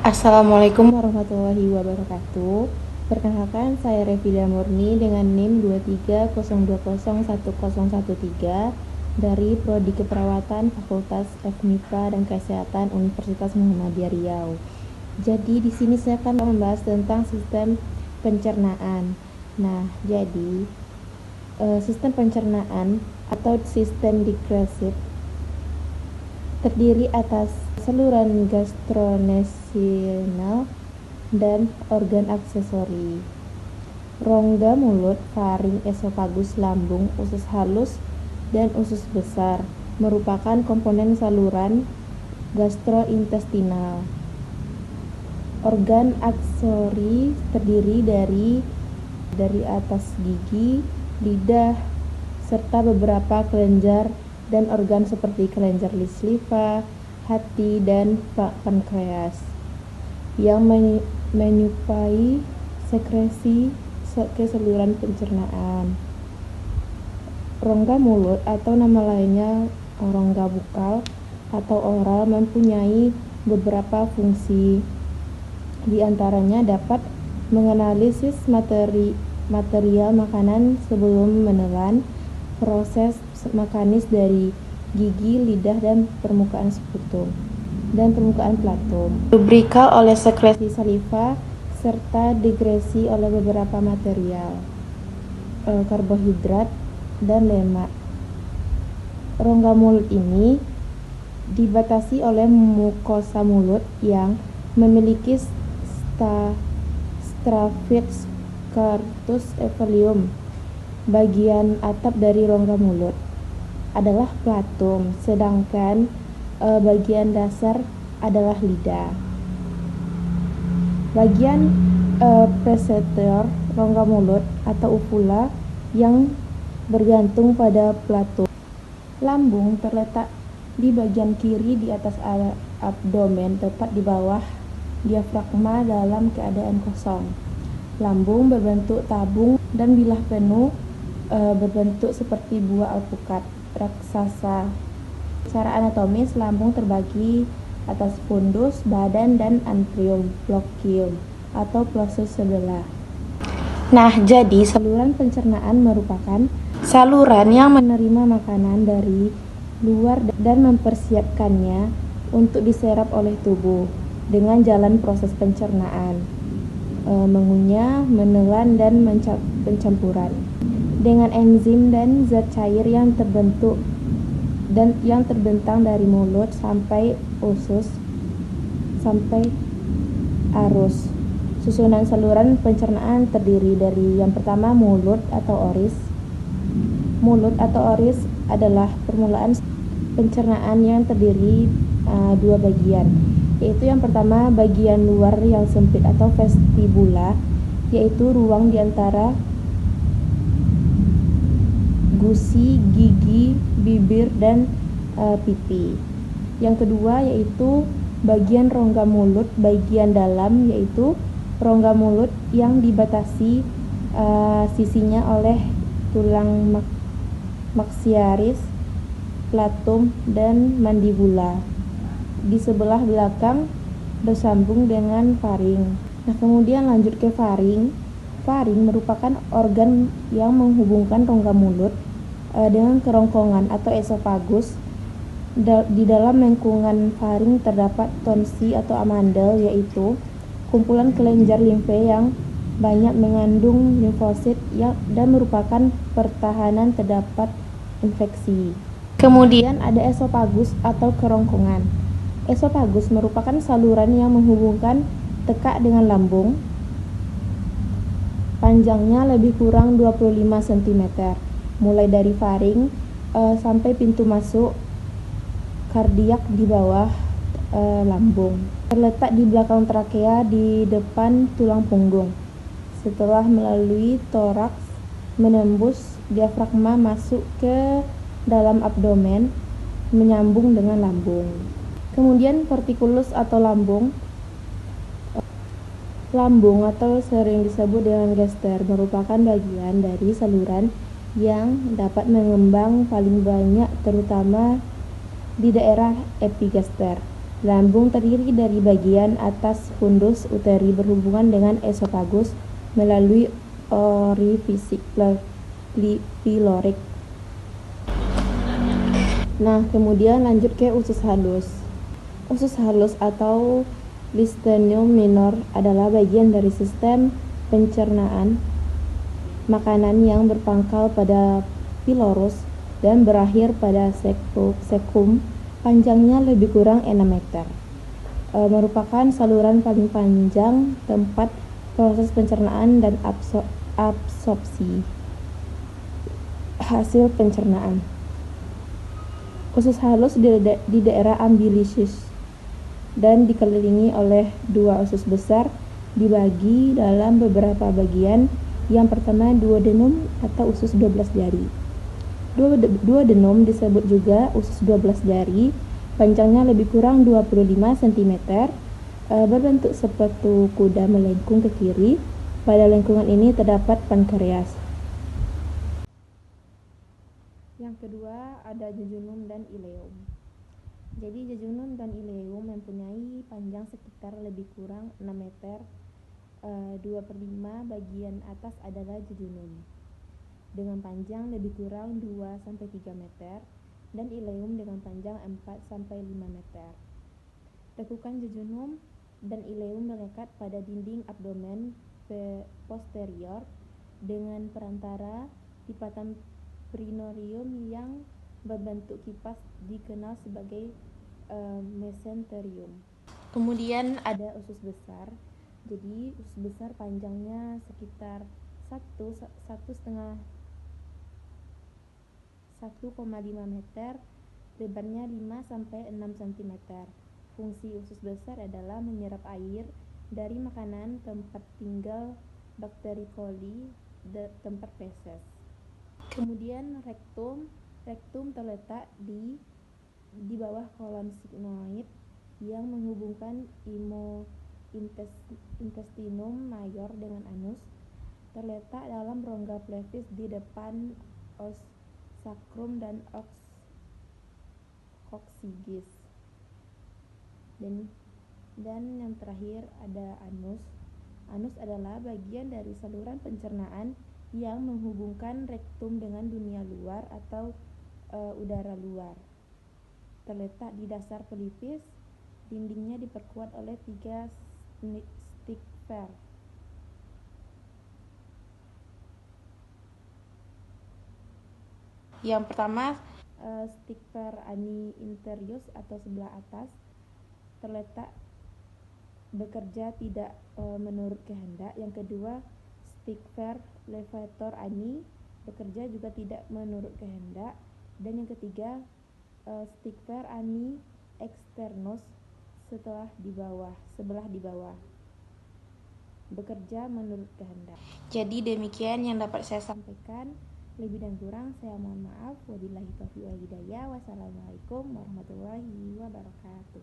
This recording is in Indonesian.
Assalamualaikum warahmatullahi wabarakatuh. Perkenalkan, saya Revida Murni dengan NIM 2302010013 dari Prodi Keperawatan Fakultas FMIPA dan Kesehatan Universitas Muhammadiyah Riau. Jadi di sini saya akan membahas tentang sistem pencernaan. Sistem pencernaan atau sistem digestif terdiri atas saluran gastrointestinal dan organ aksesori. Rongga mulut, faring, esofagus, lambung, usus halus, dan usus besar merupakan komponen saluran gastrointestinal. Organ aksesori terdiri dari atas gigi, lidah, serta beberapa kelenjar dan organ seperti kelenjar limfa, hati, dan pankreas yang menyuplai sekresi ke saluran pencernaan. Rongga mulut atau nama lainnya rongga bukal atau oral mempunyai beberapa fungsi. Di antaranya dapat menganalisis material makanan sebelum menelan, proses mekanis dari gigi, lidah, dan permukaan sputum dan permukaan platum, lubrikal oleh sekresi saliva, serta degresi oleh beberapa material, karbohidrat, dan lemak. Rongga mulut ini dibatasi oleh mukosa mulut yang memiliki staphylococcus aureus. Bagian atap dari rongga mulut adalah platum, sedangkan bagian dasar adalah lidah. Bagian presenter rongga mulut atau uvula yang bergantung pada platum. Lambung terletak di bagian kiri di atas abdomen, tepat di bawah diafragma dalam keadaan kosong. Lambung berbentuk tabung dan bila penuh berbentuk seperti buah alpukat raksasa. Secara anatomis, lambung terbagi atas fundus, badan, dan antrium, bronkium, atau plexus sebelah. Jadi saluran pencernaan merupakan saluran yang menerima makanan dari luar dan mempersiapkannya untuk diserap oleh tubuh dengan jalan proses pencernaan, mengunyah, menelan, dan pencampuran dengan enzim dan zat cair yang terbentuk dan yang terbentang dari mulut sampai usus sampai arus. Susunan saluran pencernaan terdiri dari yang pertama mulut atau oris. Mulut atau oris adalah permulaan pencernaan yang terdiri dua bagian, yaitu yang pertama bagian luar yang sempit atau vestibula, yaitu ruang di antara gusi, gigi, bibir, dan pipi. Yang kedua yaitu bagian rongga mulut bagian dalam, yaitu rongga mulut yang dibatasi sisinya oleh tulang maxillaris, platum, dan mandibula. Di sebelah belakang bersambung dengan faring. Kemudian lanjut ke faring. Faring merupakan organ yang menghubungkan rongga mulut dengan kerongkongan atau esofagus. Di dalam lengkungan faring terdapat tonsi atau amandel, yaitu kumpulan kelenjar limfe yang banyak mengandung limfosit dan merupakan pertahanan terhadap infeksi. Kemudian ada esofagus atau kerongkongan. Esofagus merupakan saluran yang menghubungkan tekak dengan lambung. Panjangnya lebih kurang 25 cm, mulai dari faring sampai pintu masuk kardiak di bawah lambung. Terletak di belakang trakea di depan tulang punggung. Setelah melalui toraks, menembus diafragma masuk ke dalam abdomen, menyambung dengan lambung. Kemudian portikulus atau lambung. Lambung atau sering disebut dengan gester merupakan bagian dari saluran yang dapat mengembang paling banyak terutama di daerah epigaster. Lambung terdiri dari bagian atas fundus uteri berhubungan dengan esofagus melalui orifisi pyloric. Nah, kemudian lanjut ke usus halus. Usus halus atau duodenum minor adalah bagian dari sistem pencernaan makanan yang berpangkal pada pylorus dan berakhir pada cecum. Panjangnya lebih kurang 6 meter. Merupakan saluran paling panjang tempat proses pencernaan dan absorpsi hasil pencernaan. Usus halus di daerah umbilikus dan dikelilingi oleh dua usus besar dibagi dalam beberapa bagian. Yang pertama, duodenum atau usus 12 jari. Duodenum disebut juga usus 12 jari, panjangnya lebih kurang 25 cm, berbentuk seperti kuda melengkung ke kiri. Pada lengkungan ini terdapat pankreas. Yang kedua ada jejunum dan ileum. Jadi jejunum dan ileum mempunyai panjang sekitar lebih kurang 6 meter. 2/5 bagian atas adalah jejunum dengan panjang lebih kurang 2-3 meter dan ileum dengan panjang 4-5 meter. Tekukan jejunum dan ileum melekat pada dinding abdomen posterior dengan perantara lipatan perineum yang berbentuk kipas dikenal sebagai mesenterium. Kemudian ada usus besar. Jadi usus besar panjangnya sekitar 1,5 meter, lebarnya 5-6 cm. Fungsi usus besar adalah menyerap air dari makanan, tempat tinggal bakteri coli, tempat feses. Kemudian rektum terletak di bawah kolon sigmoid yang menghubungkan intestinum mayor dengan anus. Terletak dalam rongga pelvis di depan os sacrum dan coccygeus. Dan yang terakhir ada anus. Anus adalah bagian dari saluran pencernaan yang menghubungkan rektum dengan dunia luar atau udara luar. Terletak di dasar pelvis. Dindingnya diperkuat oleh 3 stickler. Yang pertama, stickler ani interius atau sebelah atas terletak bekerja tidak menurut kehendak. Yang kedua, stickler levator ani bekerja juga tidak menurut kehendak. Dan yang ketiga, stickler ani externus sebelah di bawah bekerja menurut kehendak. Jadi demikian yang dapat saya sampaikan. Lebih dan kurang saya mohon maaf. Wabillahi taufiq wal hidayah. Wassalamualaikum warahmatullahi wabarakatuh.